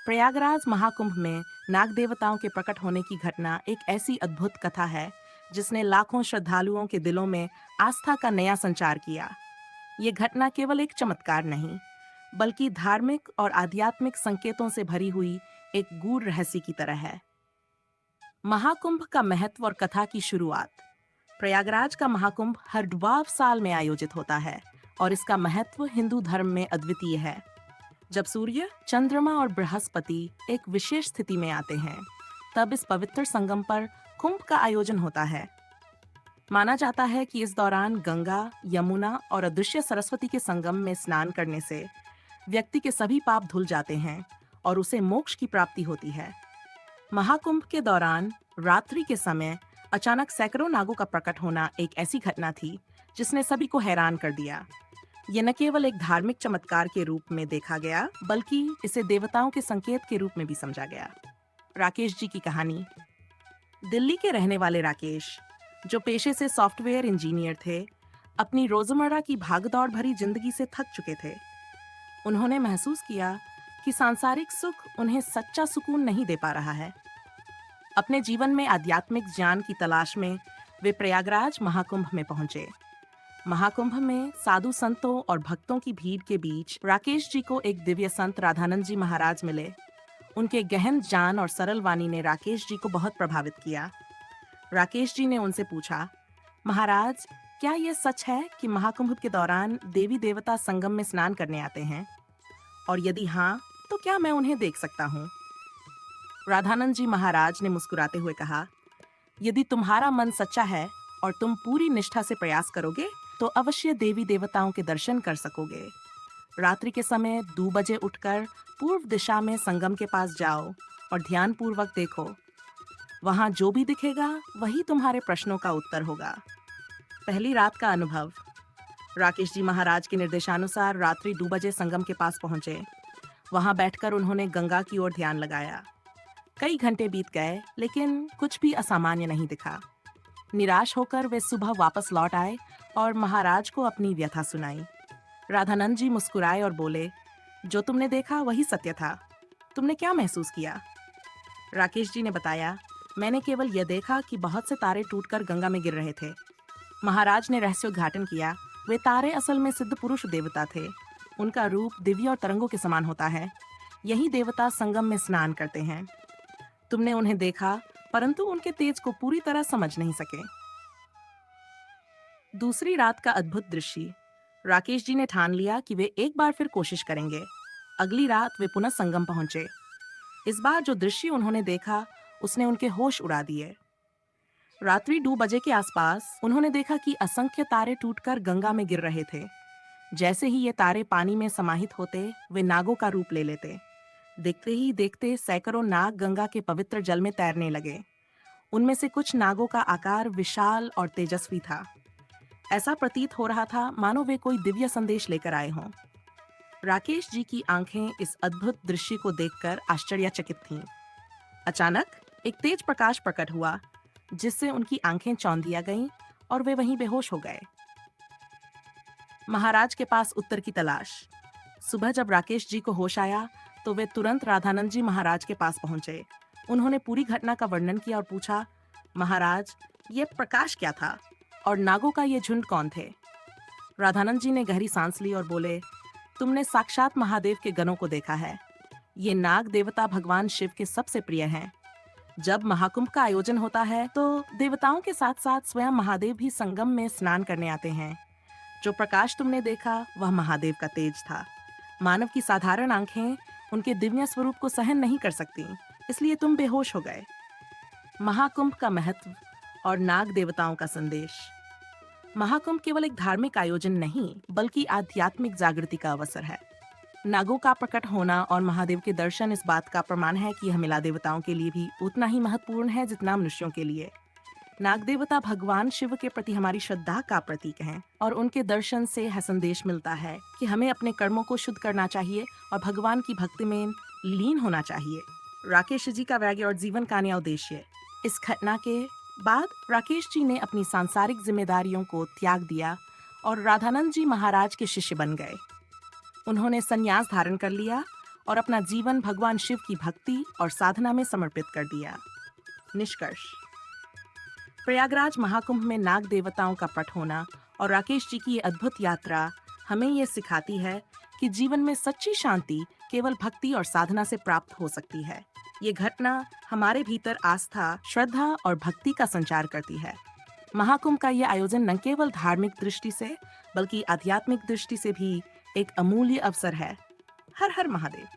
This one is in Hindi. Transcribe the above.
प्रयागराज महाकुंभ में नाग देवताओं के प्रकट होने की घटना एक ऐसी अद्भुत कथा है जिसने लाखों श्रद्धालुओं के दिलों में आस्था का नया संचार किया। ये घटना केवल एक चमत्कार नहीं, बल्कि धार्मिक और आध्यात्मिक संकेतों से भरी हुई एक गूढ़ रहस्य की तरह है। महाकुंभ का महत्व और कथा की शुरुआत। प्रयागराज का महाकुंभ हर 12 साल में आयोजित होता है और इसका महत्व हिंदू धर्म में अद्वितीय है। जब सूर्य, चंद्रमा और बृहस्पति एक विशेष स्थिति में आते हैं, तब इस पवित्र संगम पर कुंभ का आयोजन होता है। माना जाता है कि इस दौरान गंगा, यमुना और अदृश्य सरस्वती के संगम में स्नान करने से व्यक्ति के सभी पाप धुल जाते हैं और उसे मोक्ष की प्राप्ति होती है। महाकुंभ के दौरान रात्रि के समय अचानक सैकड़ों नागों का प्रकट होना एक ऐसी घटना थी जिसने सभी को हैरान कर दिया। ये न केवल एक धार्मिक चमत्कार के रूप में देखा गया, बल्कि इसे देवताओं के संकेत के रूप में भी समझा गया। राकेश जी की कहानी। दिल्ली के रहने वाले राकेश, जो पेशे से सॉफ्टवेयर इंजीनियर थे, अपनी रोजमर्रा की भागदौड़ भरी जिंदगी से थक चुके थे। उन्होंने महसूस किया कि सांसारिक सुख उन्हें सच्चा सुकून नहीं दे पा रहा है। अपने जीवन में आध्यात्मिक ज्ञान की तलाश में वे प्रयागराज महाकुंभ में पहुंचे। महाकुंभ में साधु संतों और भक्तों की भीड़ के बीच राकेश जी को एक दिव्य संत राधानंद जी महाराज मिले। उनके गहन ज्ञान और सरल वाणी ने राकेश जी को बहुत प्रभावित किया। राकेश जी ने उनसे पूछा, महाराज, क्या यह सच है कि महाकुंभ के दौरान देवी देवता संगम में स्नान करने आते हैं? और यदि हाँ, तो क्या मैं उन्हें देख सकता हूँ? राधानंद जी महाराज ने मुस्कुराते हुए कहा, यदि तुम्हारा मन सच्चा है और तुम पूरी निष्ठा से प्रयास करोगे, तो अवश्य देवी देवताओं के दर्शन कर सकोगे। रात्रि के समय 2 बजे उठकर पूर्व दिशा में संगम के पास जाओ और ध्यान पूर्वक देखो। वहां जो भी दिखेगा वही तुम्हारे प्रश्नों का उत्तर होगा। पहली रात का अनुभव। राकेश जी महाराज के निर्देशानुसार रात्रि 2 बजे संगम के पास पहुंचे। वहां बैठकर उन्होंने गंगा की ओर ध्यान लगाया। कई घंटे बीत गए, लेकिन कुछ भी असामान्य नहीं दिखा। निराश होकर वे सुबह वापस लौट आए और महाराज को अपनी व्यथा सुनाई। राधानंद जी मुस्कुराए और बोले, जो तुमने देखा वही सत्य था। तुमने क्या महसूस किया? राकेश जी ने बताया, मैंने केवल यह देखा कि बहुत से तारे टूटकर गंगा में गिर रहे थे। महाराज ने रहस्योद्घाटन किया, वे तारे असल में सिद्ध पुरुष देवता थे। उनका रूप दिव्य और तरंगों के समान होता है। यही देवता संगम में स्नान करते हैं। तुमने उन्हें देखा, परंतु उनके तेज को पूरी तरह समझ नहीं सके। दूसरी रात का अद्भुत दृश्य। राकेश जी ने ठान लिया कि वे एक बार फिर कोशिश करेंगे। अगली रात वे पुनः संगम पहुंचे। इस बार जो दृश्य उन्होंने देखा, उसने उनके होश उड़ा दिए। रात्रि 2 बजे के आसपास उन्होंने देखा कि असंख्य तारे टूटकर गंगा में गिर रहे थे। जैसे ही ये तारे पानी में समाहित होते, वे नागों का रूप ले लेते। देखते ही देखते सैकड़ों नाग गंगा के पवित्र जल में तैरने लगे। उनमें से कुछ नागों का आकार विशाल और तेजस्वी था। ऐसा प्रतीत हो रहा था मानो वे कोई दिव्य संदेश लेकर आए हों। राकेश जी की आंखें इस अद्भुत दृश्य को देखकर आश्चर्यचकित थीं। अचानक एक तेज प्रकाश प्रकट हुआ, जिससे उनकी आंखें चौंधिया गईं और वे वहीं बेहोश हो गए। महाराज के पास उत्तर की तलाश। सुबह जब राकेश जी को होश आया, तो वे तुरंत राधानंद जी महाराज के पास पहुंचे। उन्होंने पूरी घटना का वर्णन किया और पूछा, महाराज, ये प्रकाश क्या था और नागों का ये झुंड कौन थे? राधानंद जी ने गहरी सांस ली और बोले, तुमने साक्षात महादेव के गणों को देखा है। ये नाग देवता भगवान शिव के सबसे प्रिय हैं। जब महाकुंभ का आयोजन होता है, तो देवताओं के साथ साथ स्वयं महादेव भी संगम में स्नान करने आते हैं। जो प्रकाश तुमने देखा, वह महादेव का तेज था। मानव की साधारण आंखें उनके दिव्य स्वरूप को सहन नहीं कर सकती, इसलिए तुम बेहोश हो गए। महाकुंभ का महत्व और नाग देवताओं का संदेश। महाकुंभ केवल एक धार्मिक आयोजन नहीं, बल्कि आध्यात्मिक जागृति का अवसर है। नागों का प्रकट होना और महादेव के दर्शन इस बात का प्रमाण है कि यह मेला देवताओं के लिए भी उतना ही महत्वपूर्ण है जितना मनुष्यों के लिए। नाग देवता भगवान शिव के प्रति हमारी श्रद्धा का प्रतीक हैं और उनके दर्शन से यह संदेश मिलता है कि हमें अपने कर्मों को शुद्ध करना चाहिए और भगवान की भक्ति में लीन होना चाहिए। राकेश जी का वैज्ञ और जीवन का नया उद्देश्य। इस घटना के बाद राकेश जी ने अपनी सांसारिक जिम्मेदारियों को त्याग दिया और राधानंद जी महाराज के शिष्य बन गए। उन्होंने संन्यास धारण कर लिया और अपना जीवन भगवान शिव की भक्ति और साधना में समर्पित कर दिया। निष्कर्ष: प्रयागराज महाकुंभ में नाग देवताओं का पट होना और राकेश जी की ये अद्भुत यात्रा हमें ये सिखाती है कि जीवन में सच्ची शांति केवल भक्ति और साधना से प्राप्त हो सकती है। ये घटना हमारे भीतर आस्था, श्रद्धा और भक्ति का संचार करती है। महाकुंभ का ये आयोजन न केवल धार्मिक दृष्टि से बल्कि आध्यात्मिक दृष्टि से भी एक अमूल्य अवसर है। हर हर महादेव।